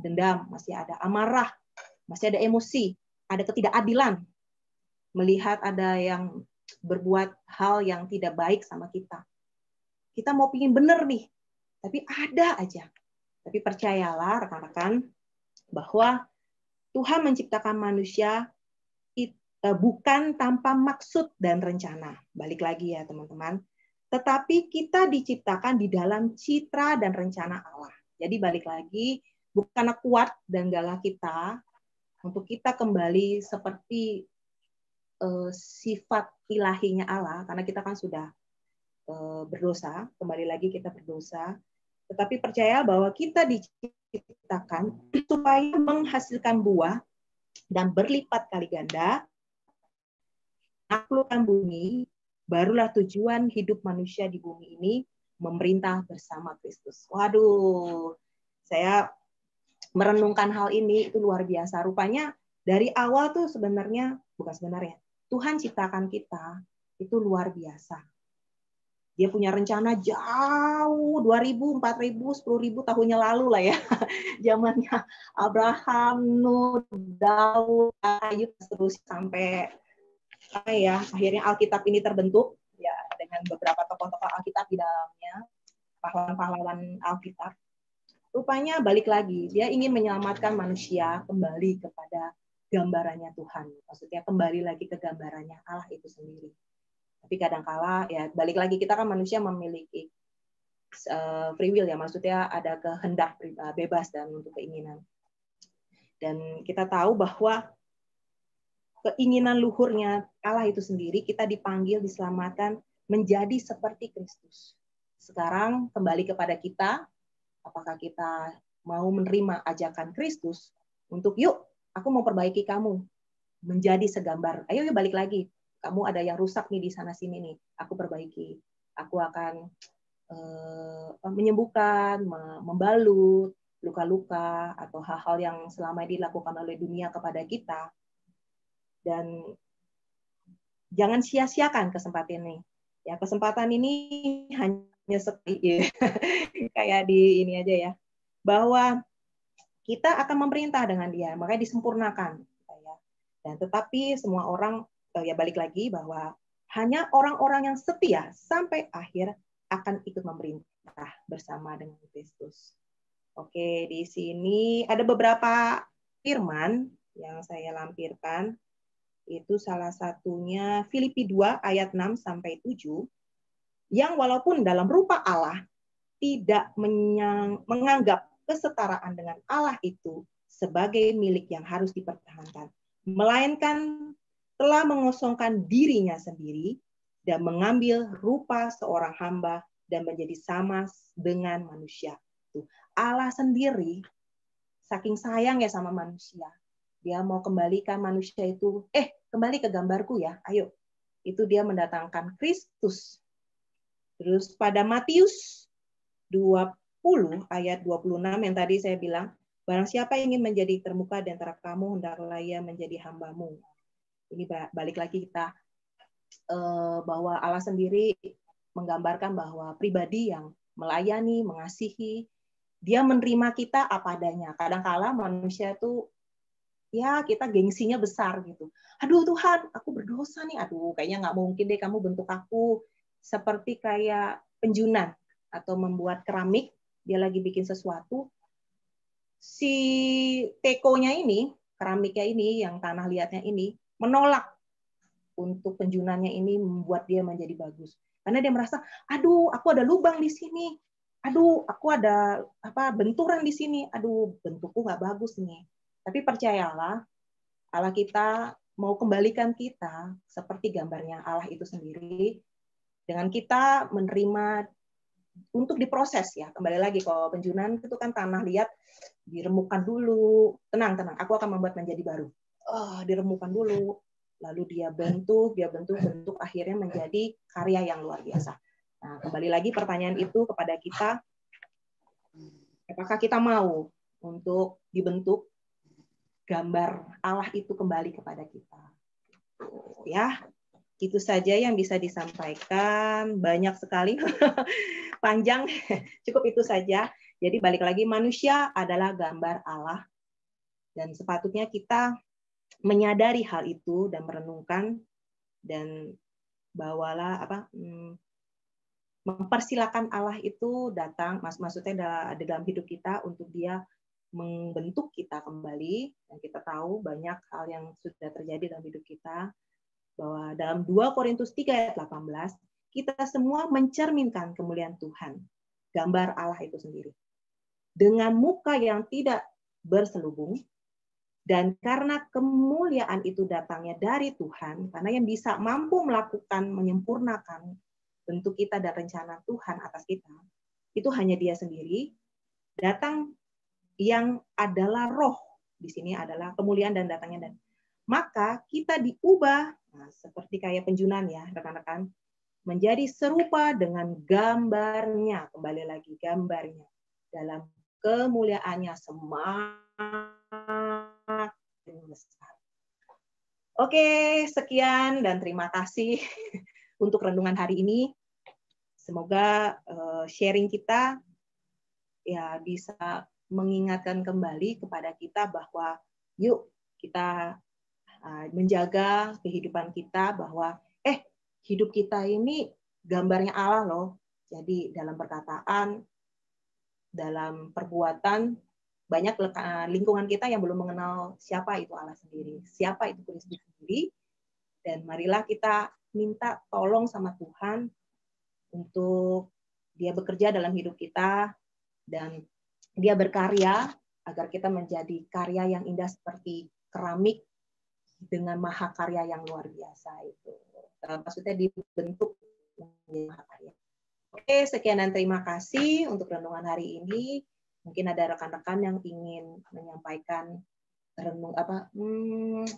dendam, masih ada amarah, masih ada emosi, ada ketidakadilan. Melihat ada yang berbuat hal yang tidak baik sama kita. Kita mau pingin bener nih, tapi ada aja. Tapi percayalah rekan-rekan, bahwa Tuhan menciptakan manusia bukan tanpa maksud dan rencana. Balik lagi ya teman-teman. Tetapi kita diciptakan di dalam citra dan rencana Allah. Jadi balik lagi, bukan kuat dan gagah kita, untuk kita kembali seperti sifat ilahinya Allah, karena kita kan sudah berdosa, kembali lagi kita berdosa, tetapi percaya bahwa kita diciptakan supaya menghasilkan buah dan berlipat kali ganda, menaklukkan bumi, barulah tujuan hidup manusia di bumi ini memerintah bersama Kristus. Waduh, saya merenungkan hal ini itu luar biasa. Rupanya dari awal tuh Tuhan ciptakan kita itu luar biasa. Dia punya rencana jauh 2000, 4000, 10.000 tahunnya lalu lah ya. Zamannya Abraham, Nuh, Daud, Ayub terus sampai akhirnya Alkitab ini terbentuk ya dengan beberapa tokoh-tokoh Alkitab di dalamnya, pahlawan-pahlawan Alkitab. Rupanya balik lagi, dia ingin menyelamatkan manusia kembali kepada gambarannya Tuhan. Maksudnya kembali lagi ke gambarannya Allah itu sendiri. Tapi kadangkala ya balik lagi, kita kan manusia memiliki free will ya, maksudnya ada kehendak bebas dan untuk keinginan. Dan kita tahu bahwa keinginan luhurnya Allah itu sendiri, kita dipanggil, diselamatkan menjadi seperti Kristus. Sekarang kembali kepada kita, apakah kita mau menerima ajakan Kristus untuk yuk, aku mau perbaiki kamu menjadi segambar. Ayo yuk balik lagi. Kamu ada yang rusak nih di sana sini nih. Aku perbaiki. Aku akan menyembuhkan, membalut luka-luka atau hal-hal yang selama ini dilakukan oleh dunia kepada kita. Dan jangan sia-siakan kesempatan ini. Ya, kesempatan ini hanya sekali, kayak di ini aja ya, bahwa kita akan memerintah dengan Dia, makanya disempurnakan. Dan tetapi semua orang, ya balik lagi bahwa hanya orang-orang yang setia sampai akhir akan ikut memerintah bersama dengan Kristus. Oke, di sini ada beberapa firman yang saya lampirkan. Itu salah satunya Filipi 2 ayat 6 sampai 7, yang walaupun dalam rupa Allah tidak menganggap kesetaraan dengan Allah itu sebagai milik yang harus dipertahankan, melainkan telah mengosongkan dirinya sendiri dan mengambil rupa seorang hamba dan menjadi sama dengan manusia. Tuh, Allah sendiri saking sayang ya sama manusia. Dia mau kembalikan manusia itu, kembali ke gambarku ya, ayo. Itu dia mendatangkan Kristus. Terus pada Matius 20 ayat 26 yang tadi saya bilang, barang siapa ingin menjadi termuka di antara kamu, hendaklah ia menjadi hambamu. Ini balik lagi kita bahwa Allah sendiri menggambarkan bahwa pribadi yang melayani, mengasihi, dia menerima kita apa adanya. Kadang-kala manusia itu ya kita gengsinya besar gitu. Aduh Tuhan, aku berdosa nih. Aduh, kayaknya nggak mungkin deh kamu bentuk aku seperti kayak penjunan atau membuat keramik. Dia lagi bikin sesuatu. Si tekonya ini, keramiknya ini, yang tanah liatnya ini, menolak untuk penjunannya ini membuat dia menjadi bagus. Karena dia merasa, aduh, aku ada lubang di sini. Aduh, aku ada benturan di sini. Aduh, bentukku nggak bagus nih. Tapi percayalah, Allah kita mau kembalikan kita seperti gambarnya Allah itu sendiri, dengan kita menerima untuk diproses ya. Kembali lagi, kalau penjunan itu kan tanah liat, diremukkan dulu. Tenang, aku akan membuat menjadi baru. Diremukkan dulu, lalu dia bentuk, akhirnya menjadi karya yang luar biasa. Nah, kembali lagi pertanyaan itu kepada kita, apakah kita mau untuk dibentuk gambar Allah itu kembali kepada kita. Ya, itu saja yang bisa disampaikan. Banyak sekali, panjang, cukup itu saja. Jadi balik lagi, manusia adalah gambar Allah. Dan sepatutnya kita menyadari hal itu dan merenungkan, dan bawalah mempersilakan Allah itu datang, maksudnya dalam hidup kita untuk dia membentuk kita kembali. Dan kita tahu banyak hal yang sudah terjadi dalam hidup kita, bahwa dalam 2 Korintus 3 ayat 18 kita semua mencerminkan kemuliaan Tuhan, gambar Allah itu sendiri, dengan muka yang tidak berselubung, dan karena kemuliaan itu datangnya dari Tuhan, karena yang bisa mampu melakukan, menyempurnakan bentuk kita dan rencana Tuhan atas kita, itu hanya Dia sendiri, datang yang adalah roh. Di sini adalah kemuliaan dan datangnya. Dan maka kita diubah, seperti kayak penjunan ya rekan-rekan, menjadi serupa dengan gambarnya. Kembali lagi, gambarnya. Dalam kemuliaannya semakin besar. Oke, sekian dan terima kasih untuk renungan hari ini. Semoga sharing kita ya bisa mengingatkan kembali kepada kita bahwa yuk kita menjaga kehidupan kita, bahwa hidup kita ini gambarnya Allah loh. Jadi dalam perkataan, dalam perbuatan, banyak lingkungan kita yang belum mengenal siapa itu Allah sendiri, siapa itu Kristus sendiri. Dan marilah kita minta tolong sama Tuhan untuk Dia bekerja dalam hidup kita, dan Dia berkarya agar kita menjadi karya yang indah seperti keramik dengan mahakarya yang luar biasa itu. Maksudnya dibentuk menjadi mahakarya. Oke, sekian dan terima kasih untuk renungan hari ini. Mungkin ada rekan-rekan yang ingin menyampaikan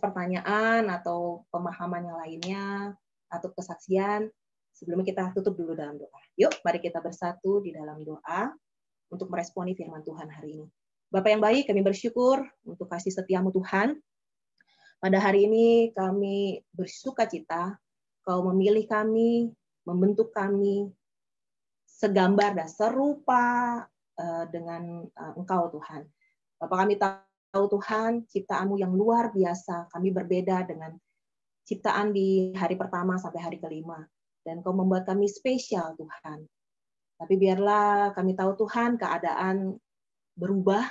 pertanyaan atau pemahaman yang lainnya atau kesaksian. Sebelumnya kita tutup dulu dalam doa. Yuk, mari kita bersatu di dalam doa untuk meresponi firman Tuhan hari ini. Bapak yang baik, kami bersyukur untuk kasih setiamu Tuhan. Pada hari ini kami bersukacita, Kau memilih kami, membentuk kami segambar dan serupa dengan Engkau Tuhan. Bapak, kami tahu Tuhan, ciptaan-Mu yang luar biasa. Kami berbeda dengan ciptaan di hari pertama sampai hari kelima. Dan Kau membuat kami spesial Tuhan. Tapi biarlah kami tahu Tuhan, keadaan berubah.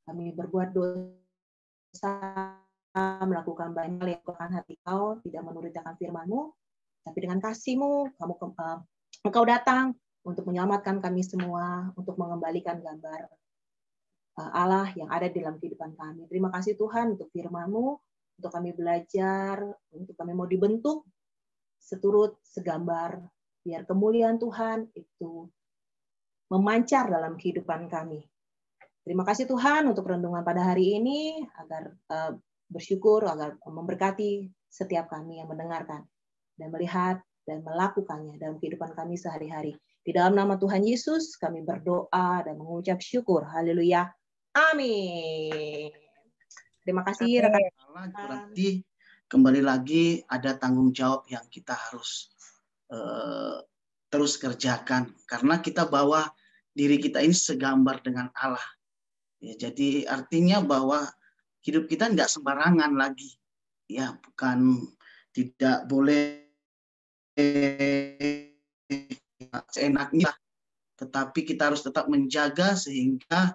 Kami berbuat dosa, melakukan banyak hal yang bukan hati Kau, tidak menurutkan firman-Mu. Tapi dengan kasih-Mu, Engkau datang untuk menyelamatkan kami semua, untuk mengembalikan gambar Allah yang ada di dalam kehidupan kami. Terima kasih Tuhan untuk firman-Mu, untuk kami belajar, untuk kami mau dibentuk seturut segambar, biar kemuliaan Tuhan itu memancar dalam kehidupan kami. Terima kasih Tuhan untuk renungan pada hari ini, agar bersyukur, agar memberkati setiap kami yang mendengarkan dan melihat dan melakukannya dalam kehidupan kami sehari-hari. Di dalam nama Tuhan Yesus kami berdoa dan mengucap syukur. Haleluya. Amin. Terima kasih rekan-rekan. Berarti kembali lagi ada tanggung jawab yang kita harus terus kerjakan, karena kita bawa diri kita ini segambar dengan Allah. Ya, jadi artinya bahwa hidup kita tidak sembarangan lagi. Ya, bukan tidak boleh seenaknya, tetapi kita harus tetap menjaga sehingga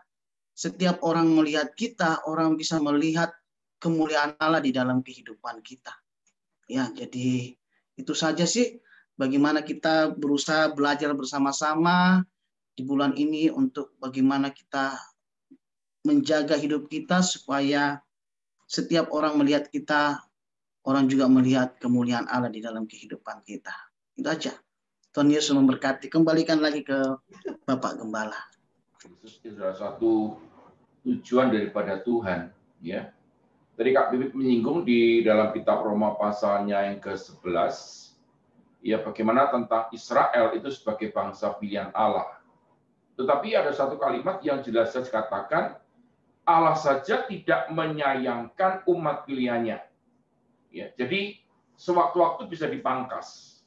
setiap orang melihat kita, orang bisa melihat kemuliaan Allah di dalam kehidupan kita. Ya, jadi itu saja sih bagaimana kita berusaha belajar bersama-sama di bulan ini untuk bagaimana kita menjaga hidup kita supaya setiap orang melihat kita, orang juga melihat kemuliaan Allah di dalam kehidupan kita. Itu aja. Tuhan Yesus memberkati. Kembalikan lagi ke Bapak Gembala. Itu salah satu tujuan daripada Tuhan, ya. Tadi Kak Bibit menyinggung di dalam kitab Roma pasalnya yang ke-11, ya, bagaimana tentang Israel itu sebagai bangsa pilihan Allah. Tetapi ada satu kalimat yang jelas katakan, Allah saja tidak menyayangkan umat pilihannya. Ya, jadi sewaktu-waktu bisa dipangkas.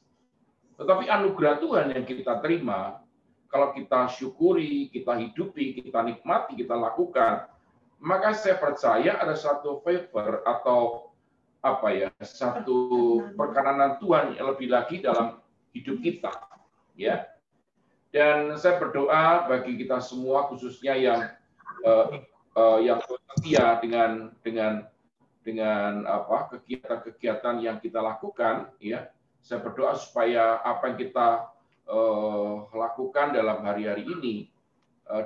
Tetapi anugerah Tuhan yang kita terima, kalau kita syukuri, kita hidupi, kita nikmati, kita lakukan, maka saya percaya ada satu favor atau satu perkenanan Tuhan yang lebih lagi dalam hidup kita. Ya. Dan saya berdoa bagi kita semua, khususnya yang setia dengan kegiatan-kegiatan yang kita lakukan, ya. Saya berdoa supaya apa yang kita lakukan dalam hari-hari ini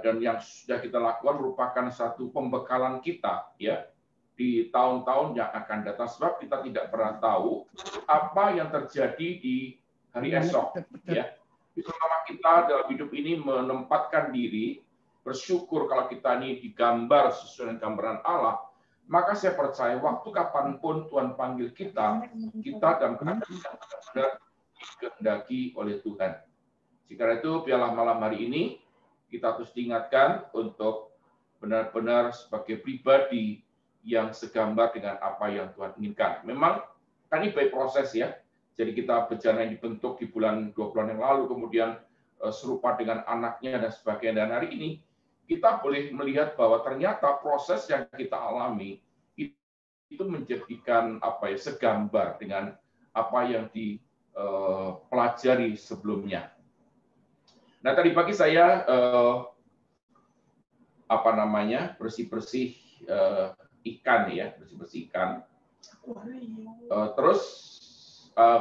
dan yang sudah kita lakukan merupakan satu pembekalan kita, ya, di tahun-tahun yang akan datang, sebab kita tidak pernah tahu apa yang terjadi di hari esok, ya. Selama kita dalam hidup ini menempatkan diri, bersyukur kalau kita ini digambar sesuai dengan gambaran Allah, maka saya percaya waktu kapanpun Tuhan panggil kita dalam keadaan yang benar-benar dikehendaki oleh Tuhan. Karena itu, biarlah malam hari ini kita terus diingatkan untuk benar-benar sebagai pribadi yang segambar dengan apa yang Tuhan inginkan. Memang kan ini by proses, ya. Jadi kita bencana yang dibentuk di 2 bulan yang lalu, kemudian serupa dengan anaknya dan sebagainya. Dan hari ini kita boleh melihat bahwa ternyata proses yang kita alami itu menjadikan segambar dengan apa yang dipelajari sebelumnya. Nah, tadi pagi saya bersih-bersih ikan, ya, bersih-bersih ikan. Terus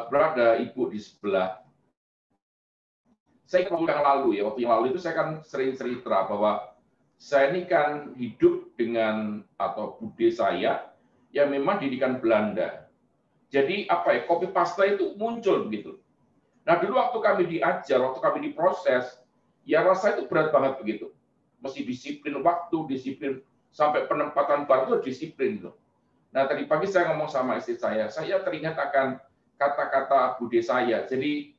berada ibu di sebelah. Saya waktu yang lalu itu saya kan sering cerita bahwa saya ini kan hidup dengan bude saya yang memang didikan Belanda. Jadi copy paste itu muncul begitu. Nah, dulu waktu kami diajar, waktu kami diproses, ya rasa itu berat banget begitu. Mesti disiplin waktu, disiplin sampai penempatan baru itu disiplin gitu. Nah, tadi pagi saya ngomong sama istri saya teringat akan kata-kata bude saya. Jadi,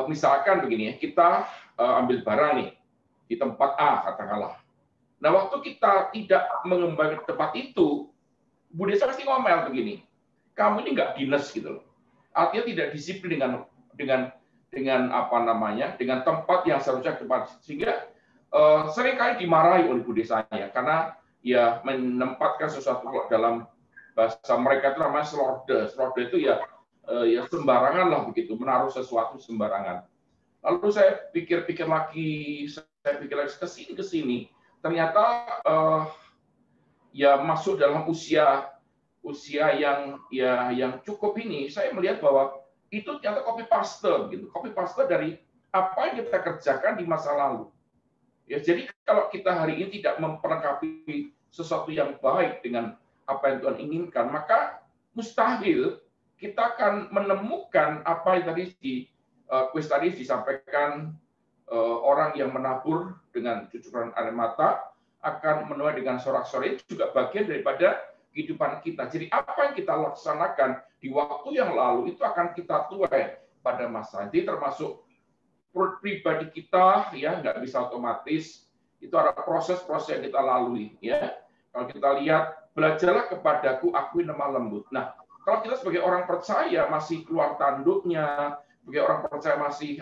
misalkan begini ya, kita ambil barang nih di tempat A, katakanlah. Nah, waktu kita tidak mengembangkan tempat itu, bude saya pasti ngomel begini, kamu ini nggak dinas gitu loh. Artinya tidak disiplin dengan apa namanya, dengan tempat yang seharusnya tempat, sehingga seringkali dimarahi oleh bude saya karena ya menempatkan sesuatu dalam bahasa mereka itu namanya slorde. Slorde itu ya sembarangan lah begitu, menaruh sesuatu sembarangan. Lalu saya pikir-pikir lagi ke sini, ternyata ya masuk dalam usia yang cukup ini, saya melihat bahwa itu ternyata copy paste dari apa yang kita kerjakan di masa lalu. Ya, jadi kalau kita hari ini tidak memperlengkapi sesuatu yang baik dengan apa yang Tuhan inginkan, maka mustahil kita akan menemukan apa yang tadi di kuis tadi disampaikan, orang yang menabur dengan cucuran air mata akan menuai dengan sorak-sorai, itu juga bagian daripada kehidupan kita. Jadi apa yang kita laksanakan di waktu yang lalu itu akan kita tuai pada masa. Jadi termasuk pribadi kita ya nggak bisa otomatis, itu ada proses-proses yang kita lalui ya. Kalau kita lihat, belajarlah kepadaku, aku lemah lembut. Nah, kalau kita sebagai orang percaya masih keluar tanduknya, sebagai orang percaya masih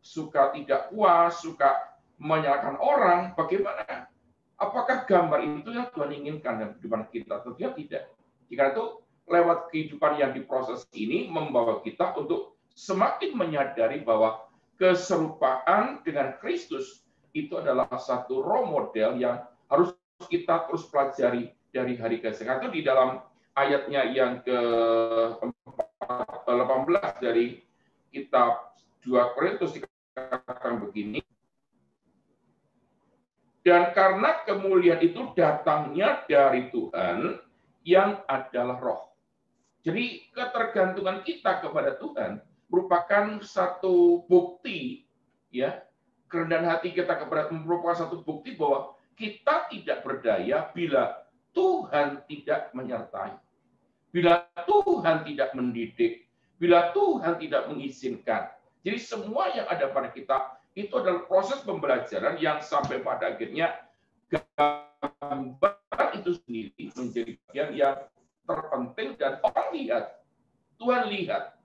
suka tidak puas, suka menyalahkan orang, bagaimana? Apakah gambar itu yang Tuhan inginkan dalam kehidupan kita? Tentunya tidak. Jika itu lewat kehidupan yang diproses ini membawa kita untuk semakin menyadari bahwa keserupaan dengan Kristus itu adalah satu role model yang harus kita terus pelajari dari hari ke hari. Itu di dalam ayatnya yang ke-18 dari kitab 2 Korintus dikatakan begini. Dan karena kemuliaan itu datangnya dari Tuhan yang adalah roh. Jadi ketergantungan kita kepada Tuhan merupakan satu bukti, ya, kerendahan hati kita kepada merupakan satu bukti bahwa kita tidak berdaya bila Tuhan tidak menyertai, bila Tuhan tidak mendidik, bila Tuhan tidak mengizinkan. Jadi semua yang ada pada kita itu adalah proses pembelajaran yang sampai pada akhirnya gambar itu sendiri menjadi bagian yang terpenting dan orang lihat, Tuhan lihat,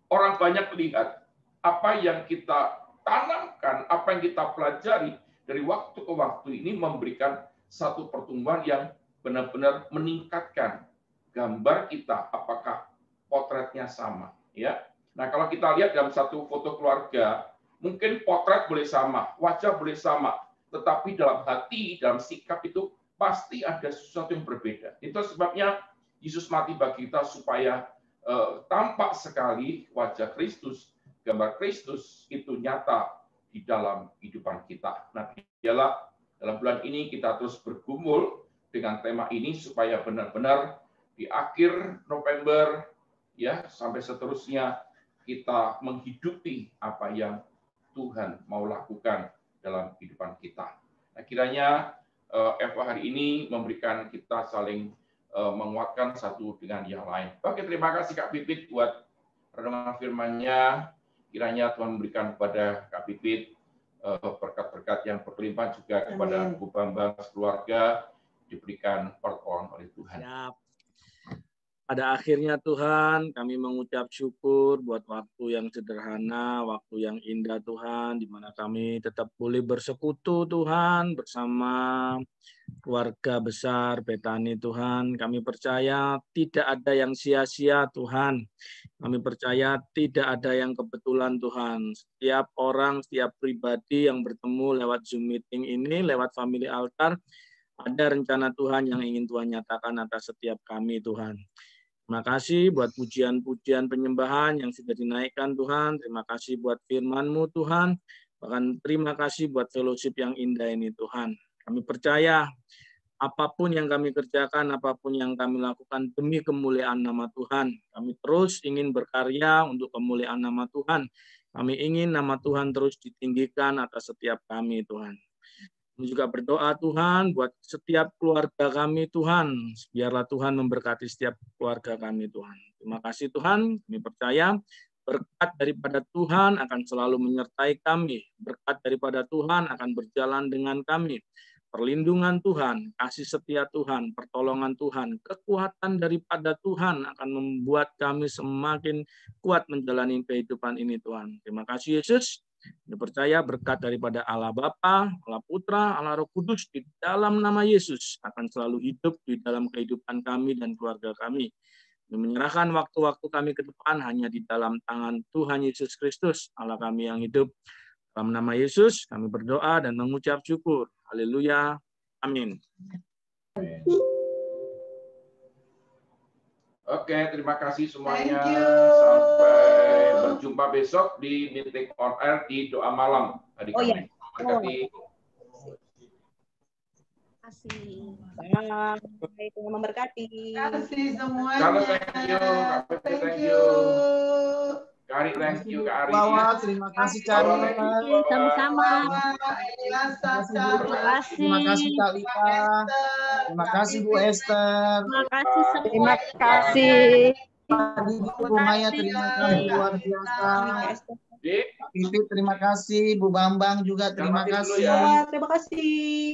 orang banyak lihat apa yang kita tanamkan, apa yang kita pelajari dari waktu ke waktu ini memberikan satu pertumbuhan yang benar-benar meningkatkan gambar kita, apakah potretnya sama, ya. Nah, kalau kita lihat dalam satu foto keluarga, mungkin potret boleh sama, wajah boleh sama, tetapi dalam hati, dalam sikap itu pasti ada sesuatu yang berbeda. Itu sebabnya Yesus mati bagi kita supaya tampak sekali wajah Kristus, gambar Kristus itu nyata di dalam kehidupan kita. Nah, biarlah dalam bulan ini kita terus bergumul dengan tema ini supaya benar-benar di akhir November ya sampai seterusnya kita menghidupi apa yang Tuhan mau lakukan dalam kehidupan kita. Nah, kiranya Eva hari ini memberikan kita saling menguatkan satu dengan yang lain. Oke, terima kasih Kak Pipit buat renungan firman-Nya. Kiranya Tuhan memberikan kepada Kak Pipit berkat-berkat yang berlimpah, juga kepada Bu Bambang keluarga diberikan pertolongan oleh Tuhan. Siap. Pada akhirnya Tuhan, kami mengucap syukur buat waktu yang sederhana, waktu yang indah Tuhan, di mana kami tetap boleh bersekutu Tuhan bersama keluarga besar Betani Tuhan. Kami percaya tidak ada yang sia-sia Tuhan. Kami percaya tidak ada yang kebetulan Tuhan. Setiap orang, setiap pribadi yang bertemu lewat Zoom meeting ini, lewat Family Altar, ada rencana Tuhan yang ingin Tuhan nyatakan atas setiap kami Tuhan. Terima kasih buat pujian-pujian penyembahan yang sudah dinaikkan Tuhan. Terima kasih buat firman-Mu Tuhan. Bahkan terima kasih buat fellowship yang indah ini Tuhan. Kami percaya apapun yang kami kerjakan, apapun yang kami lakukan demi kemuliaan nama Tuhan. Kami terus ingin berkarya untuk kemuliaan nama Tuhan. Kami ingin nama Tuhan terus ditinggikan atas setiap kami, Tuhan. Kami juga berdoa, Tuhan, buat setiap keluarga kami, Tuhan. Biarlah Tuhan memberkati setiap keluarga kami, Tuhan. Terima kasih, Tuhan. Kami percaya berkat daripada Tuhan akan selalu menyertai kami. Berkat daripada Tuhan akan berjalan dengan kami. Perlindungan Tuhan, kasih setia Tuhan, pertolongan Tuhan, kekuatan daripada Tuhan akan membuat kami semakin kuat menjalani kehidupan ini, Tuhan. Terima kasih, Yesus. Kami percaya berkat daripada Allah Bapa, Allah Putra, Allah Roh Kudus di dalam nama Yesus akan selalu hidup di dalam kehidupan kami dan keluarga kami. Kami menyerahkan waktu-waktu kami ke depan hanya di dalam tangan Tuhan Yesus Kristus, Allah kami yang hidup. Dalam nama Yesus kami berdoa dan mengucap syukur. Haleluya. Amin. Oke, terima kasih semuanya. Sampai berjumpa besok di meeting on air di doa malam. Adik kami. Terima kasih. Bye. Tuhan memberkati. Terima kasih semuanya. Halo, thank you. Thank you. Kari, thank you, Kak Ari. Terima kasih, Kak Ari. Sama-sama. Terima kasih, Kak Lita. Terima kasih, Bu Esther. Terima kasih semua. Terima kasih. Bu Maya, terima kasih luar biasa. Pipit, terima kasih. Bu Bambang juga terima kasih. Terima kasih.